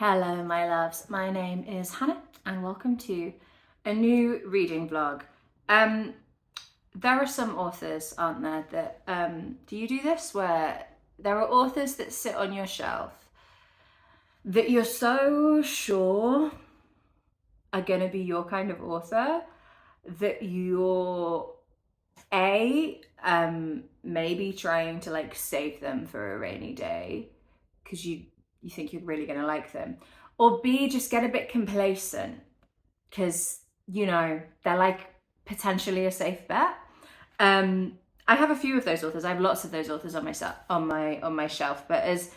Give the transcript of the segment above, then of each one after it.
Hello my loves, my name is Hannah and welcome to a new reading vlog. There are some authors, aren't there, that, do you do this? Where there are authors that sit on your shelf that you're so sure are gonna be your kind of author that you're maybe trying to like save them for a rainy day because you think you're really gonna like them, or B, just get a bit complacent because you know they're like potentially a safe bet. I have a few of those authors. I have lots of those authors on my shelf, but as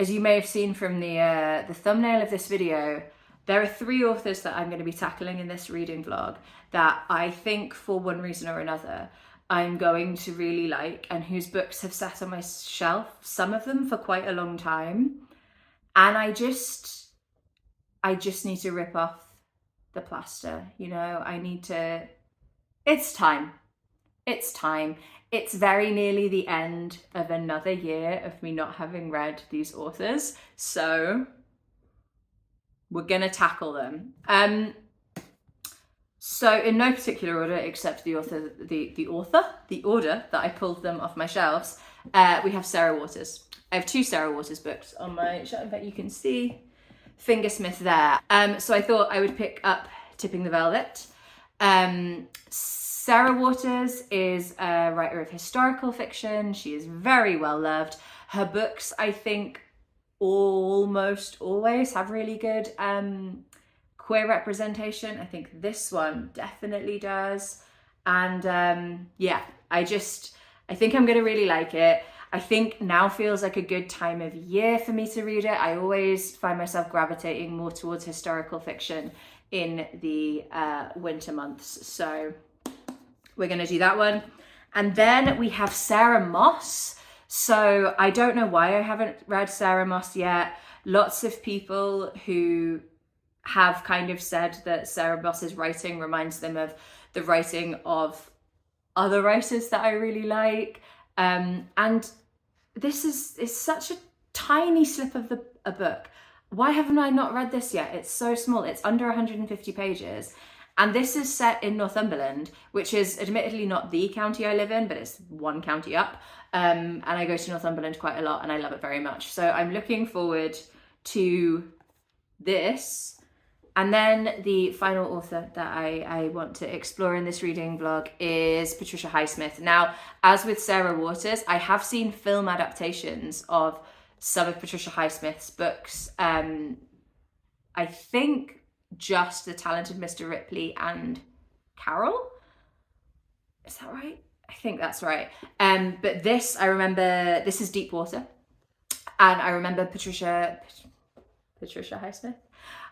you may have seen from the thumbnail of this video, there are 3 authors that I'm going to be tackling in this reading vlog that I think for one reason or another I'm going to really like, and whose books have sat on my shelf, some of them for quite a long time. And I just need to rip off the plaster, you know, it's time. It's very nearly the end of another year of me not having read these authors. So we're gonna tackle them. So in no particular order, except the order that I pulled them off my shelves, we have Sarah Waters. I have 2 Sarah Waters books on my shelf. In fact, you can see Highsmith there. So I thought I would pick up Tipping the Velvet. Sarah Waters is a writer of historical fiction. She is very well loved. Her books, I think, almost always have really good queer representation. I think this one definitely does. And yeah, I think I'm gonna really like it. I think now feels like a good time of year for me to read it. I always find myself gravitating more towards historical fiction in the winter months. So we're gonna do that one. And then we have Sarah Moss. So I don't know why I haven't read Sarah Moss yet. Lots of people who have kind of said that Sarah Moss's writing reminds them of the writing of other writers that I really like. And this is such a tiny slip of a book. Why haven't I not read this yet? It's so small. It's under 150 pages. And this is set in Northumberland, which is admittedly not the county I live in, but it's one county up. And I go to Northumberland quite a lot and I love it very much. So I'm looking forward to this. And then the final author that I want to explore in this reading vlog is Patricia Highsmith. Now, as with Sarah Waters, I have seen film adaptations of some of Patricia Highsmith's books. I think just The Talented Mr. Ripley and Carol. Is that right? I think that's right. But this, I remember, this is Deep Water. And I remember Patricia Highsmith.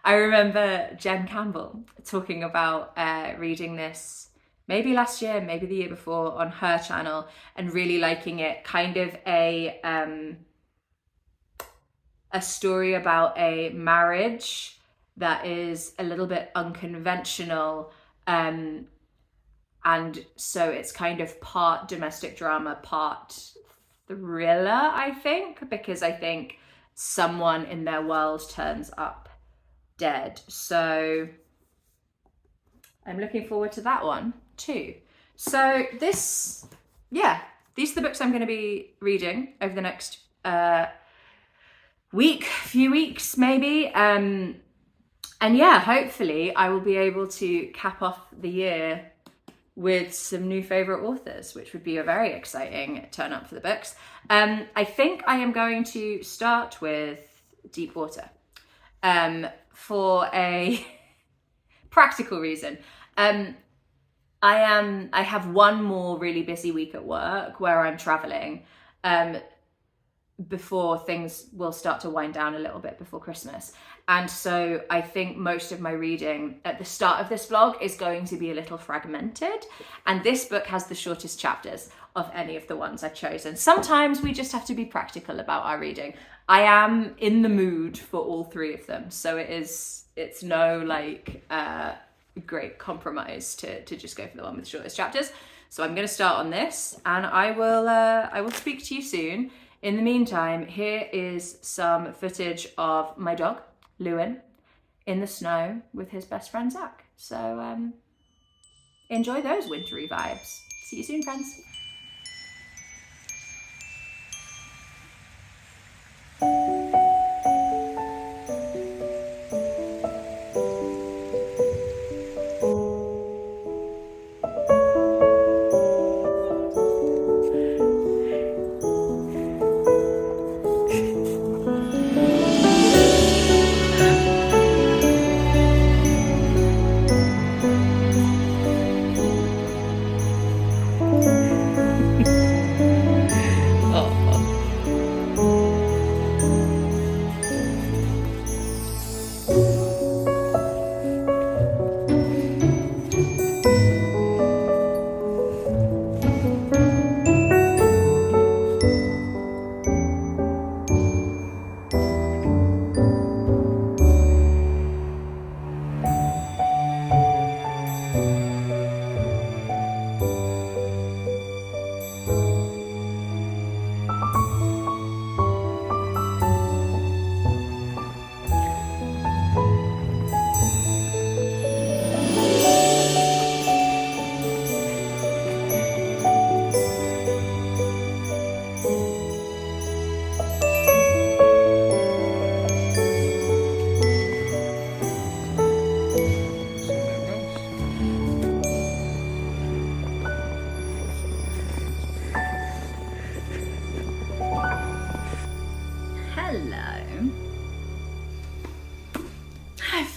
I remember Jen Campbell talking about reading this maybe last year, maybe the year before on her channel and really liking it. Kind of a story about a marriage that is a little bit unconventional. And so it's kind of part domestic drama, part thriller, I think, because I think someone in their world turns up dead. So I'm looking forward to that one too. So these are the books I'm going to be reading over the next few weeks maybe. And yeah, hopefully I will be able to cap off the year with some new favourite authors, which would be a very exciting turn up for the books. I think I am going to start with Deep Water for a practical reason. I have one more really busy week at work where I'm travelling before things will start to wind down a little bit before Christmas. And so I think most of my reading at the start of this vlog is going to be a little fragmented. And this book has the shortest chapters of any of the ones I've chosen. Sometimes we just have to be practical about our reading. I am in the mood for all 3 of them. So it's no like great compromise to just go for the one with the shortest chapters. So I'm going to start on this and I will speak to you soon. In the meantime, here is some footage of my dog Lewin in the snow with his best friend Zach. So enjoy those wintry vibes. See you soon, friends.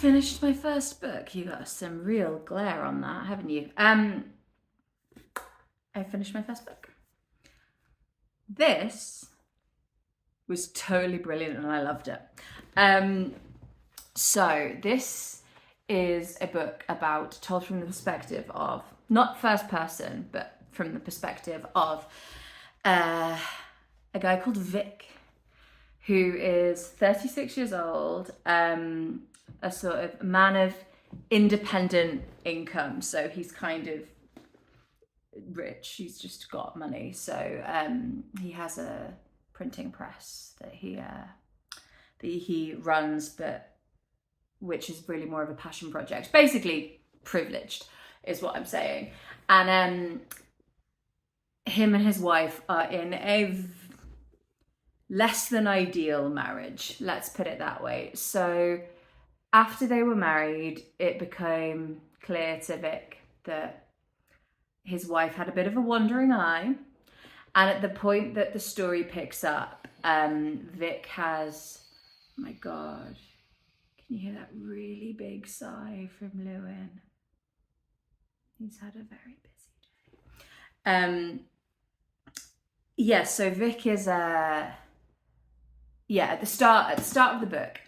Finished my first book. You got some real glare on that, haven't you? I finished my first book. This was totally brilliant and I loved it. So this is a book told from the perspective of, not first person, but from the perspective of a guy called Vic, who is 36 years old, a sort of man of independent income. So he's kind of rich, he's just got money. So he has a printing press that he runs, but which is really more of a passion project. Basically privileged is what I'm saying. And him and his wife are in a less than ideal marriage, let's put it that way. So after they were married, it became clear to Vic that his wife had a bit of a wandering eye. And at the point that the story picks up, Vic has, oh my God, can you hear that really big sigh from Lewin? He's had a very busy day. So Vic is at the start of the book,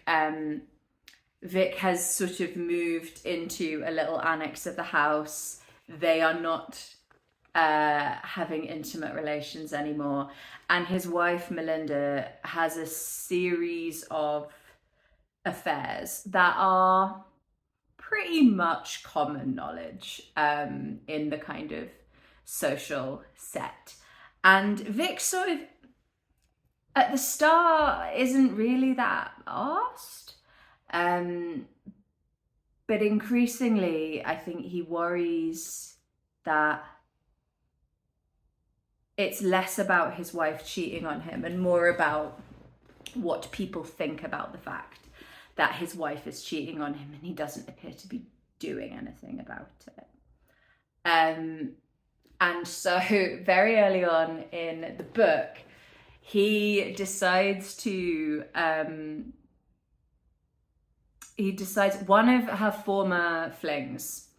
Vic has sort of moved into a little annex of the house. They are not having intimate relations anymore. And his wife, Melinda, has a series of affairs that are pretty much common knowledge in the kind of social set. And Vic sort of, at the start, isn't really that arsed. But increasingly, I think he worries that it's less about his wife cheating on him and more about what people think about the fact that his wife is cheating on him and he doesn't appear to be doing anything about it. And so very early on in the book, he decides one of her former flings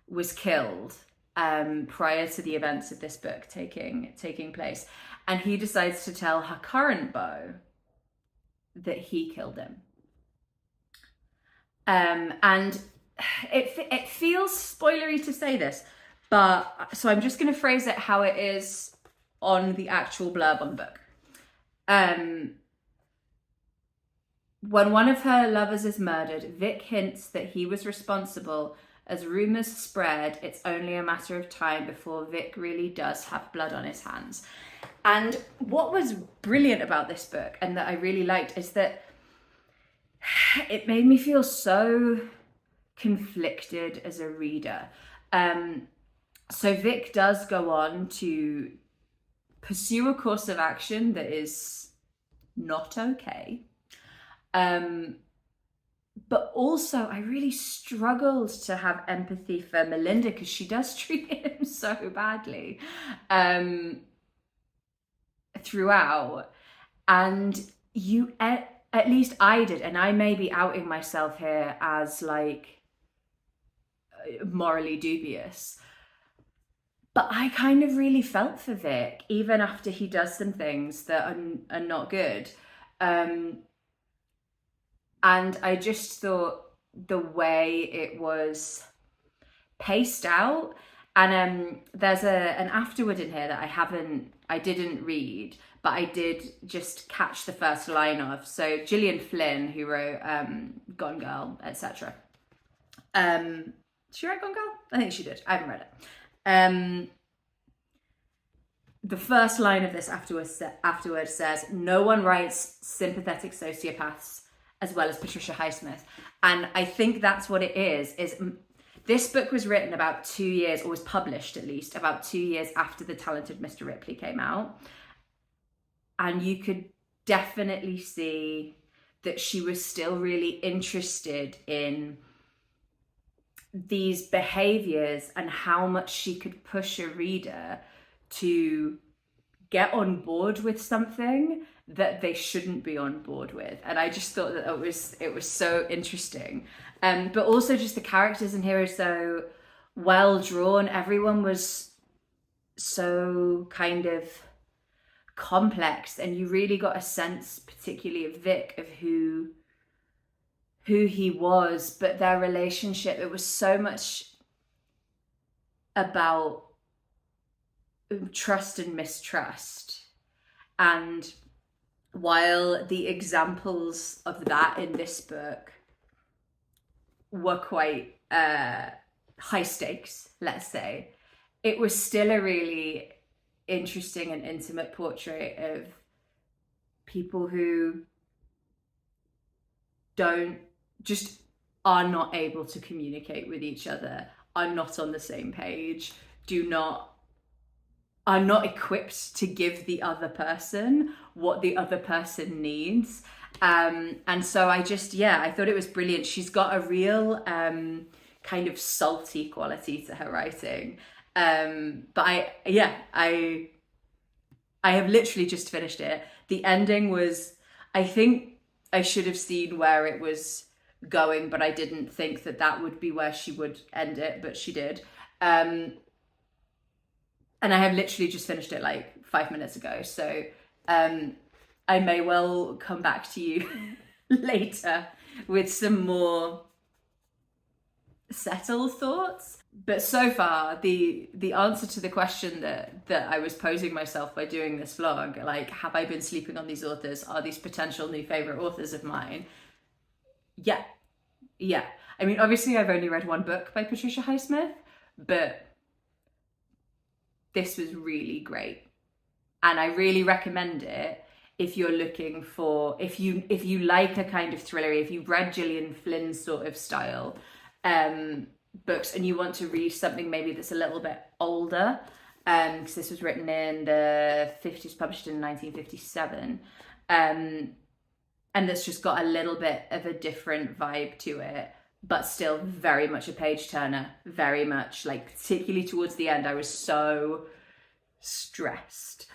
was killed prior to the events of this book taking place. And he decides to tell her current beau that he killed him. And it feels spoilery to say this, but so I'm just going to phrase it how it is on the actual blurb on the book. When one of her lovers is murdered, Vic hints that he was responsible. As rumours spread, it's only a matter of time before Vic really does have blood on his hands. And what was brilliant about this book, and that I really liked, is that it made me feel so conflicted as a reader. So Vic does go on to pursue a course of action that is not okay. But also I really struggled to have empathy for Melinda because she does treat him so badly throughout. And you, at least I did, and I may be outing myself here as like morally dubious, but I kind of really felt for Vic, even after he does some things that are not good. And I just thought the way it was paced out, and there's an afterword in here that I didn't read, but I did just catch the first line of. So Gillian Flynn, who wrote Gone Girl, etc. Did she write Gone Girl? I think she did. I haven't read it. The first line of this afterward says, "No one writes sympathetic sociopaths as well as Patricia Highsmith." And I think that's what it is this book was written about 2 years, or was published at least, about 2 years after The Talented Mr. Ripley came out. And you could definitely see that she was still really interested in these behaviors and how much she could push a reader to get on board with something that they shouldn't be on board with. And I just thought that it was so interesting. But also just the characters in here are so well drawn. Everyone was so kind of complex, and you really got a sense, particularly of Vic, of who he was, but their relationship, it was so much about trust and mistrust. And while the examples of that in this book were quite high stakes, let's say, it was still a really interesting and intimate portrait of people who are not able to communicate with each other, are not on the same page, are not equipped to give the other person what the other person needs. And so I thought it was brilliant. She's got a real kind of salty quality to her writing. But I have literally just finished it. The ending was, I think I should have seen where it was going, but I didn't think that would be where she would end it, but she did. And I have literally just finished it like 5 minutes ago. So I may well come back to you later with some more settled thoughts. But so far, the answer to the question that I was posing myself by doing this vlog, like, have I been sleeping on these authors? Are these potential new favorite authors of mine? Yeah. I mean, obviously I've only read one book by Patricia Highsmith, but this was really great. And I really recommend it if you're looking for, if you like a kind of thriller, if you've read Gillian Flynn's sort of style books and you want to read something maybe that's a little bit older, because this was written in the 50s, published in 1957, and that's just got a little bit of a different vibe to it, but still very much a page turner, very much, like, particularly towards the end, I was so stressed.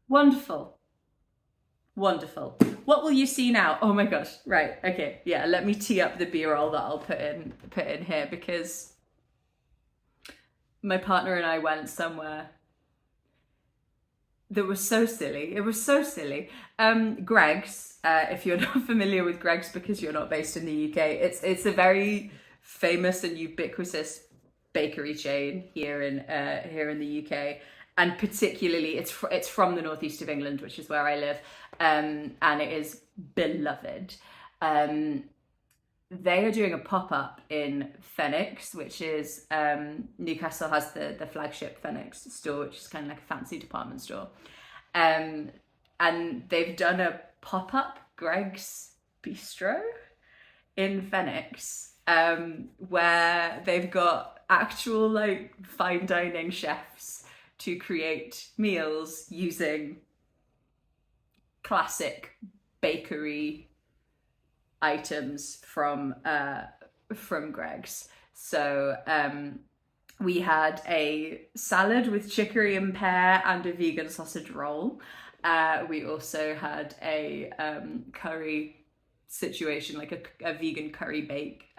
Wonderful. What will you see now? Oh my gosh. Right. Okay. Yeah. Let me tee up the B-roll that I'll put in here, because my partner and I went somewhere that was so silly. It was so silly. Greggs, if you're not familiar with Greggs because you're not based in the UK, it's a very famous and ubiquitous bakery chain here in the UK. And particularly, it's from the northeast of England, which is where I live, and it is beloved. They are doing a pop-up in Phoenix, which is, Newcastle has the flagship Phoenix store, which is kind of like a fancy department store. And and they've done a pop-up Greg's Bistro in Phoenix, where they've got actual like fine dining chefs to create meals using classic bakery items from Greg's. So we had a salad with chicory and pear and a vegan sausage roll. We also had a curry situation, like a vegan curry bake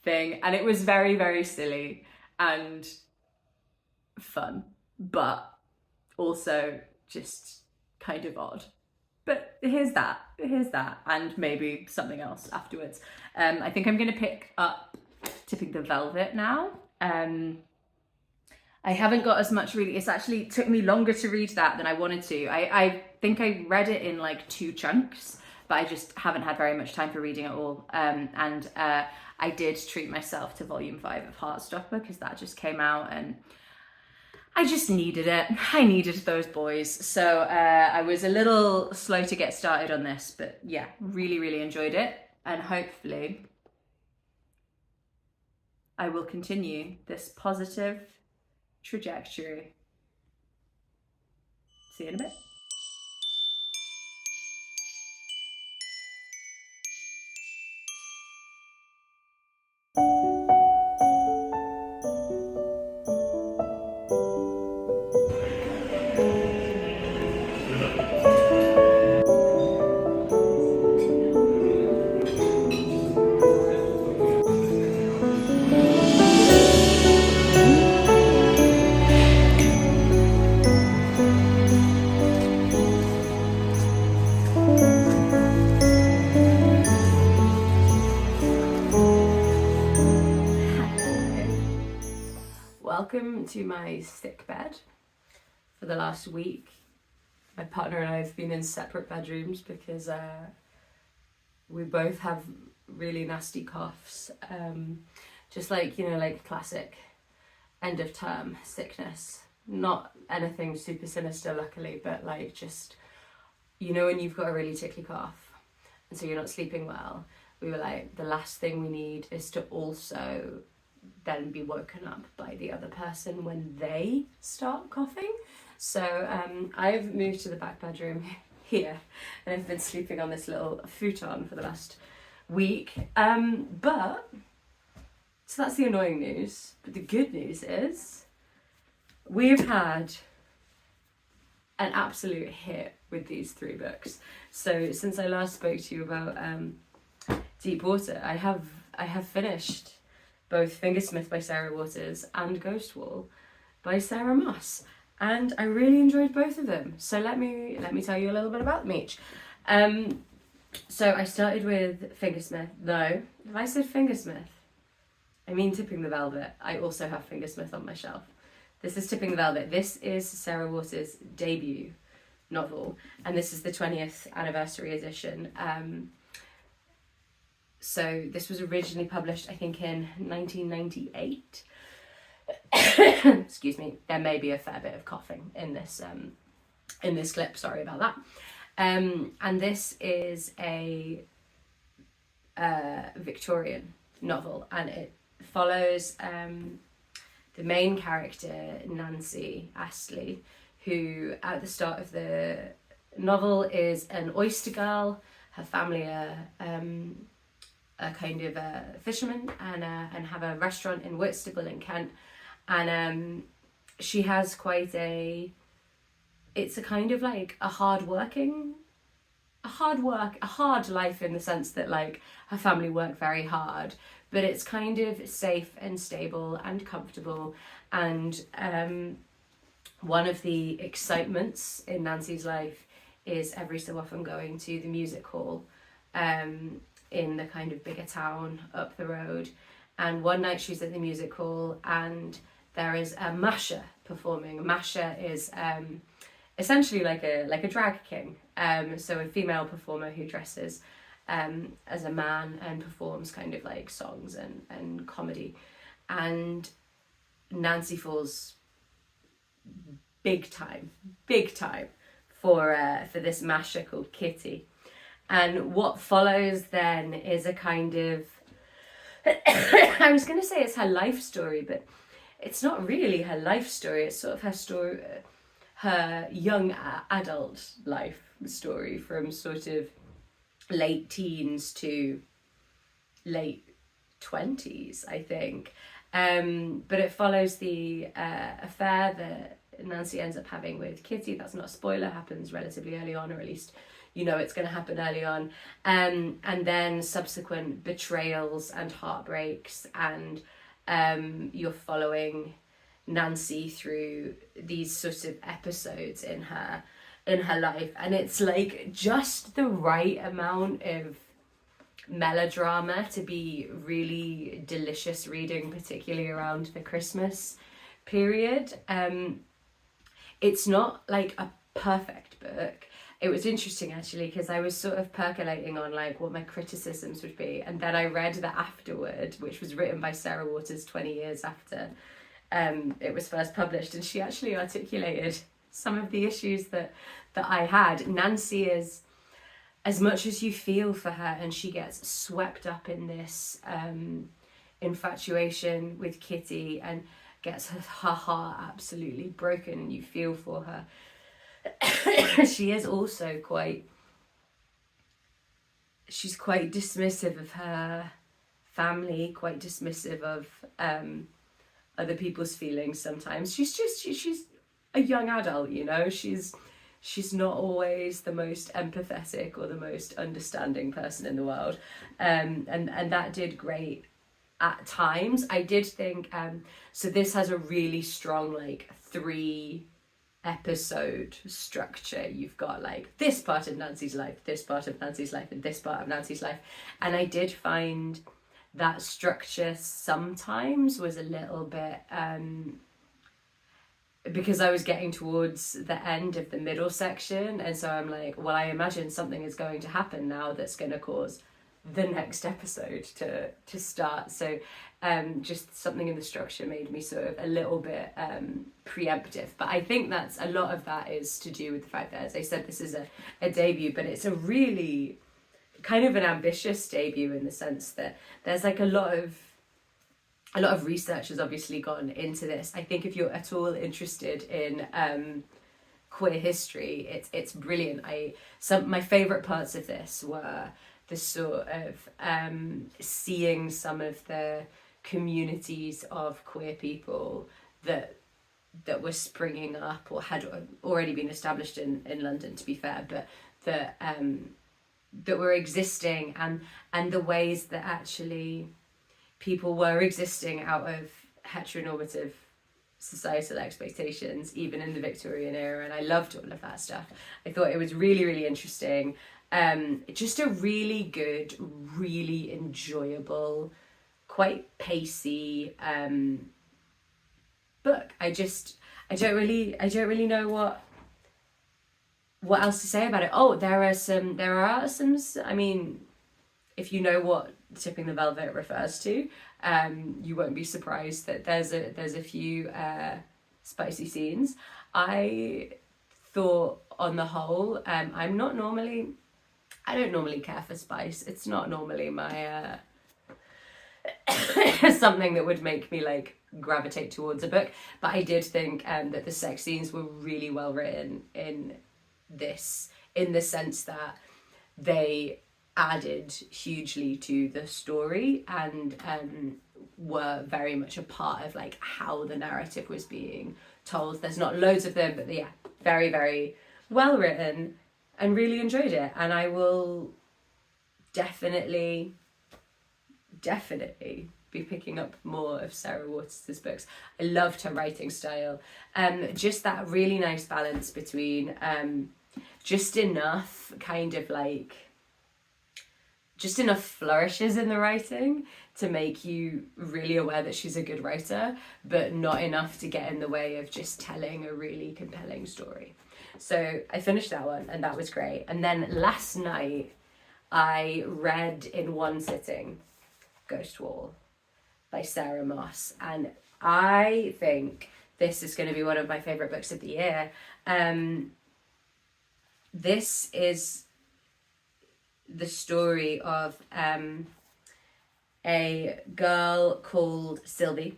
thing, and it was very, very silly and fun, but also just kind of odd. But here's that, and maybe something else afterwards. I think I'm gonna pick up Tipping the Velvet now. I haven't got as much really, it's actually took me longer to read that than I wanted to. I think I read it in like 2 chunks, but I just haven't had very much time for reading it all. And I did treat myself to volume 5 of Heartstopper because that just came out and I just needed it. I needed those boys. So I was a little slow to get started on this, but yeah, really, really enjoyed it. And hopefully I will continue this positive trajectory. See you in a bit. Welcome to my sick bed. For the last week, my partner and I have been in separate bedrooms because we both have really nasty coughs. Just like, you know, like classic end of term sickness. Not anything super sinister, luckily, but like just, you know, when you've got a really tickly cough and so you're not sleeping well, we were like, the last thing we need is to also then be woken up by the other person when they start coughing. So I've moved to the back bedroom here and I've been sleeping on this little futon for the last week. So that's the annoying news. But the good news is we've had an absolute hit with these 3 books. So since I last spoke to you about Deep Water, I have finished both Fingersmith by Sarah Waters and Ghost Wall by Sarah Moss, and I really enjoyed both of them. So let me tell you a little bit about them each. So I started with Fingersmith. No, if I said Fingersmith, I mean Tipping the Velvet. I also have Fingersmith on my shelf. This is Tipping the Velvet. This is Sarah Waters' debut novel, and this is the 20th anniversary edition. So this was originally published, I think, in 1998. Excuse me, there may be a fair bit of coughing in this clip, sorry about that. And this is a Victorian novel, and it follows the main character, Nancy Astley, who at the start of the novel is an oyster girl. Her family are a kind of a fisherman and have a restaurant in Whitstable in Kent, and she has it's a kind of like a hard life in the sense that like her family work very hard, but it's kind of safe and stable and comfortable. And one of the excitements in Nancy's life is every so often going to the music hall in the kind of bigger town up the road. And one night she's at the music hall and there is a masher performing. A masher is essentially like a drag king, so a female performer who dresses as a man and performs kind of like songs and comedy. And Nancy falls big time for this masher called Kitty. And what follows then is a kind of, I was going to say it's her life story, but it's not really her life story. It's sort of her story, her young adult life story from sort of late teens to late 20s, I think. But it follows the affair that Nancy ends up having with Kitty. That's not a spoiler, happens relatively early on, or at least you know it's going to happen early on. And then subsequent betrayals and heartbreaks, and you're following Nancy through these sort of episodes in her life, and it's like just the right amount of melodrama to be really delicious reading, particularly around the Christmas period. It's not like a perfect book. It was interesting actually, because I was sort of percolating on like what my criticisms would be, and then I read the afterword, which was written by Sarah Waters 20 years after it was first published, and she actually articulated some of the issues that I had. Nancy is, as much as you feel for her, and she gets swept up in this infatuation with Kitty and gets her heart absolutely broken, and you feel for her. She is also quite dismissive of her family, quite dismissive of other people's feelings sometimes. She's a young adult, you know. She's not always the most empathetic or the most understanding person in the world, and that did great at times. I did think so this has a really strong like 3 episode structure. You've got like this part of Nancy's life, this part of Nancy's life, and this part of Nancy's life, and I did find that structure sometimes was a little bit because I was getting towards the end of the middle section, and so I'm like, well, I imagine something is going to happen now that's going to cause the next episode to start. So just something in the structure made me sort of a little bit preemptive. But I think that's a lot of that is to do with the fact that, as I said, this is a debut, but it's a really kind of an ambitious debut in the sense that there's like a lot of research has obviously gone into this. I think if you're at all interested in queer history, it's brilliant. My favourite parts of this were the sort of seeing some of the communities of queer people that were springing up or had already been established in London, to be fair, but that were existing, and the ways that actually people were existing out of heteronormative societal expectations, even in the Victorian era, and I loved all of that stuff. I thought it was really, really interesting. Just a really good, really enjoyable, quite pacey book. I don't really know what else to say about it. Oh, there are some. I mean, if you know what Tipping the Velvet refers to, you won't be surprised that there's a few spicy scenes. I thought on the whole, I don't normally care for spice. It's not normally my something that would make me like gravitate towards a book, but I did think that the sex scenes were really well written in this, in the sense that they added hugely to the story and were very much a part of like how the narrative was being told. There's not loads of them, but yeah, very, very well written, and really enjoyed it. And I will definitely be picking up more of Sarah Waters' books. I loved her writing style. Just that really nice balance between just enough flourishes in the writing to make you really aware that she's a good writer, but not enough to get in the way of just telling a really compelling story. So I finished that one, and that was great. And then last night I read in one sitting Ghost Wall by Sarah Moss, and I think this is going to be one of my favourite books of the year. this is the story of a girl called Sylvie,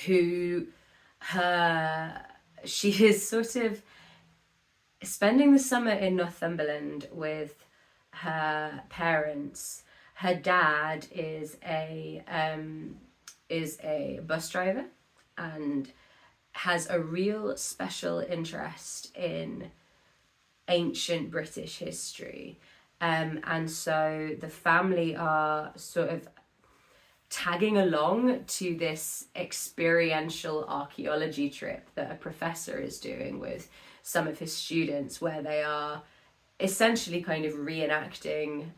who she is sort of spending the summer in Northumberland with her parents. Her dad is a bus driver and has a real special interest in ancient British history. And so the family are sort of tagging along to this experiential archaeology trip that a professor is doing with some of his students, where they are essentially kind of reenacting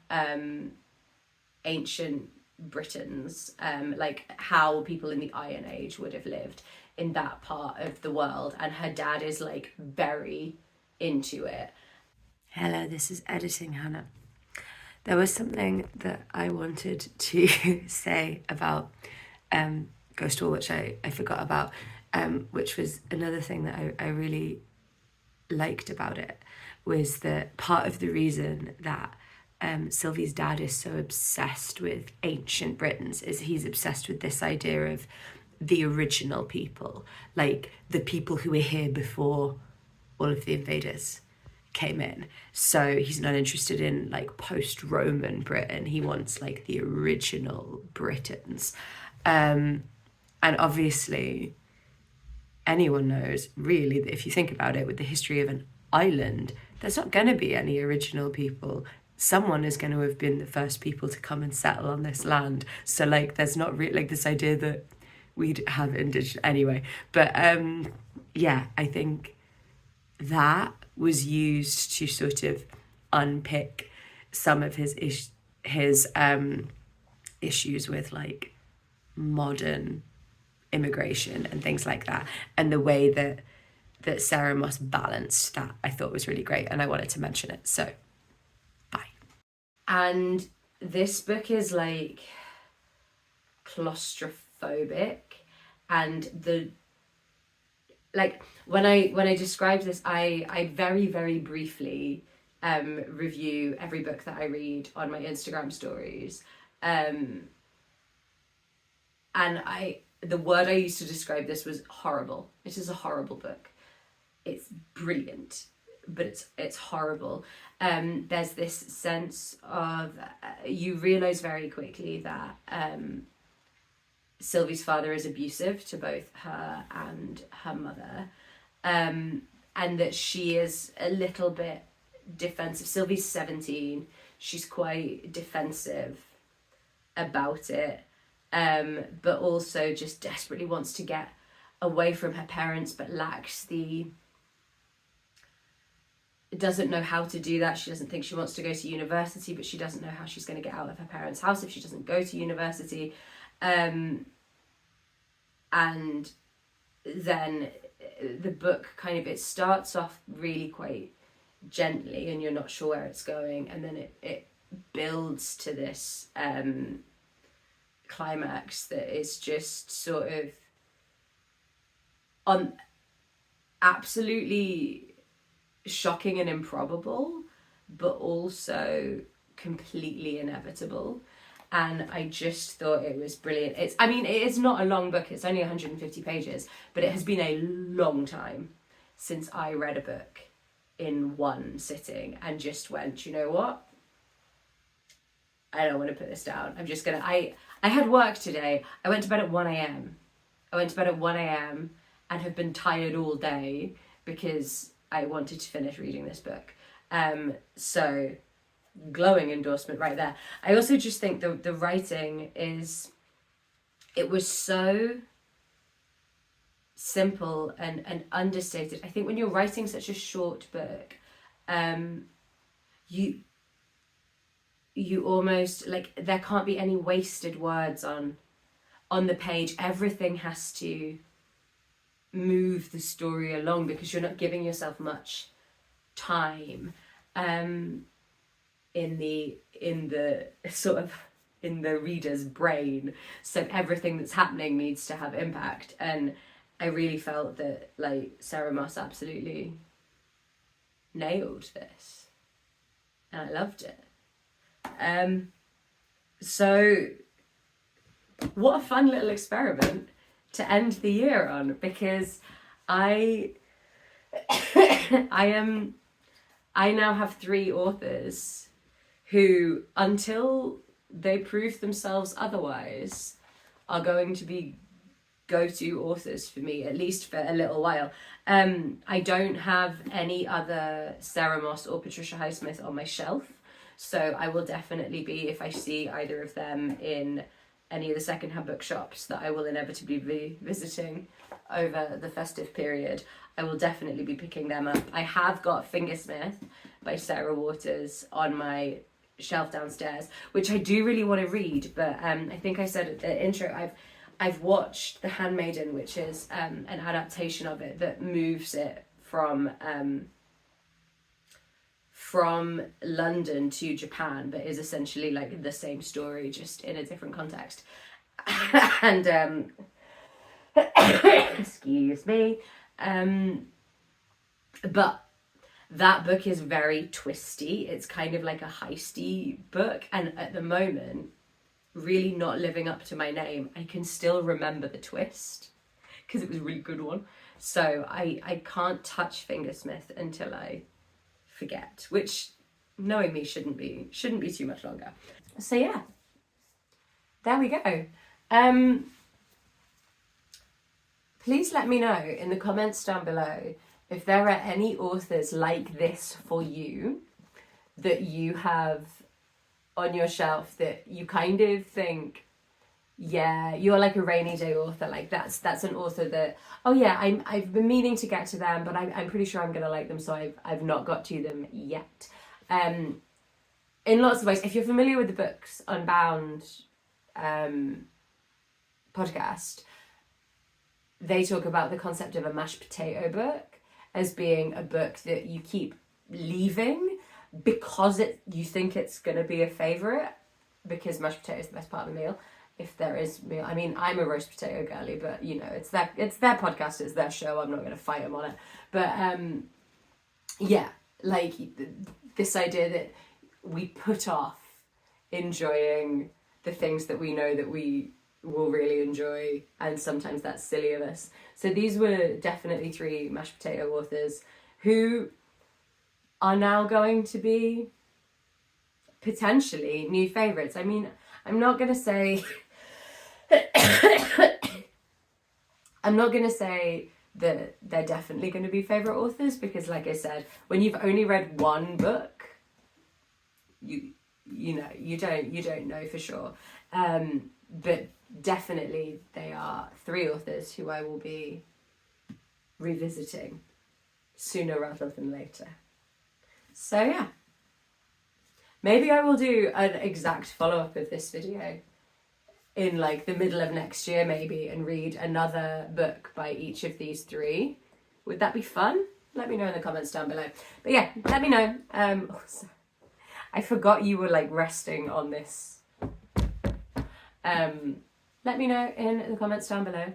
ancient Britons, like how people in the Iron Age would have lived in that part of the world. And her dad is like very into it. Hello, this is Editing Hannah. There was something that I wanted to say about Ghost War, which I forgot about, which was another thing that I really liked about it, was that part of the reason that Sylvie's dad is so obsessed with ancient Britons is he's obsessed with this idea of the original people, like the people who were here before all of the invaders came in. So he's not interested in like post-Roman Britain. He wants like the original Britons. And obviously anyone knows really that if you think about it, with the history of an island, there's not going to be any original people. Someone is going to have been the first people to come and settle on this land. So like there's not really like this idea that we'd have indigenous anyway. But yeah, I think that was used to sort of unpick some of his issues with like modern immigration and things like that, and the way that Sarah Moss balanced that I thought was really great, and I wanted to mention it. So bye. And this book is like claustrophobic, and the like when I described this, I very, very briefly review every book that I read on my Instagram stories, and the word I used to describe this was horrible. It is a horrible book. It's brilliant, but it's horrible. There's this sense of you realise very quickly that Sylvie's father is abusive to both her and her mother, and that she is a little bit defensive. Sylvie's 17, she's quite defensive about it, but also just desperately wants to get away from her parents, but doesn't know how to do that. She doesn't think she wants to go to university, but she doesn't know how she's going to get out of her parents' house if she doesn't go to university. And then the book kind of, it starts off really quite gently and you're not sure where it's going, and then it builds to this climax that is just sort of absolutely shocking and improbable, but also completely inevitable. And I just thought it was brilliant. It is not a long book, it's only 150 pages, but it has been a long time since I read a book in one sitting and just went, you know what? I don't want to put this down. I'm just gonna, I had work today. I went to bed at 1 a.m. And have been tired all day because I wanted to finish reading this book. So glowing endorsement right there. I also just think the writing it was so simple and understated. I think when you're writing such a short book, you almost, like, there can't be any wasted words on the page. Everything has to move the story along because you're not giving yourself much time in the reader's brain, so everything that's happening needs to have impact. And I really felt that, like, Sarah Moss absolutely nailed this. And I loved it. So what a fun little experiment to end the year on, because I now have 3 authors who, until they prove themselves otherwise, are going to be go-to authors for me, at least for a little while. I don't have any other Sarah Moss or Patricia Highsmith on my shelf, so I will definitely be, if I see either of them in any of the secondhand bookshops that I will inevitably be visiting over the festive period, I will definitely be picking them up. I have got Highsmith by Sarah Waters on my shelf downstairs, which I do really want to read, but I think I said at the intro, I've watched The Handmaiden, which is an adaptation of it that moves it from London to Japan, but is essentially like the same story, just in a different context. And excuse me, but that book is very twisty. It's kind of like a heisty book, and at the moment, really not living up to my name. I can still remember the twist because it was a really good one. So I can't touch Highsmith until I forget, which, knowing me, shouldn't be too much longer. So yeah, there we go. Please let me know in the comments down below if there are any authors like this for you that you have on your shelf that you kind of think, yeah, you're like a rainy day author, like that's an author that, oh yeah, I've been meaning to get to them, but I'm pretty sure I'm gonna like them, so I've not got to them yet. In lots of ways, if you're familiar with the Books Unbound podcast, they talk about the concept of a mashed potato book as being a book that you keep leaving because you think it's going to be a favourite, because mashed potato is the best part of the meal, if there is meal. I mean, I'm a roast potato girly, but you know, it's their podcast, it's their show, I'm not going to fight them on it. But yeah, like this idea that we put off enjoying the things that we know that we will really enjoy, and sometimes that's silly of us. So these were definitely 3 mashed potato authors who are now going to be potentially new favourites. I mean, I'm not going to say I'm not going to say that they're definitely going to be favourite authors, because like I said, when you've only read one book, you don't know for sure. But definitely they are 3 authors who I will be revisiting sooner rather than later. So yeah, maybe I will do an exact follow-up of this video in like the middle of next year maybe, and read another book by each of these 3. Would that be fun? Let me know in the comments down below. But yeah, let me know. Also, I forgot you were like resting on this. Let me know in the comments down below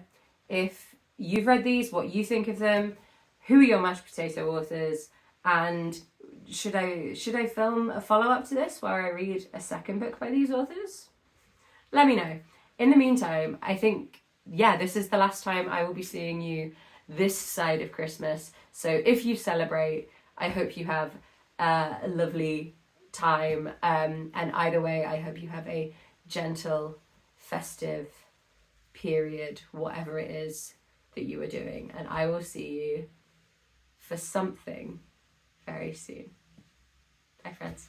if you've read these, what you think of them, who are your mashed potato authors, and should I film a follow-up to this where I read a second book by these authors? Let me know. In the meantime, I think, yeah, this is the last time I will be seeing you this side of Christmas. So if you celebrate, I hope you have a lovely time. And either way, I hope you have a gentle, festive period, whatever it is that you are doing. And I will see you for something very soon. Bye, friends.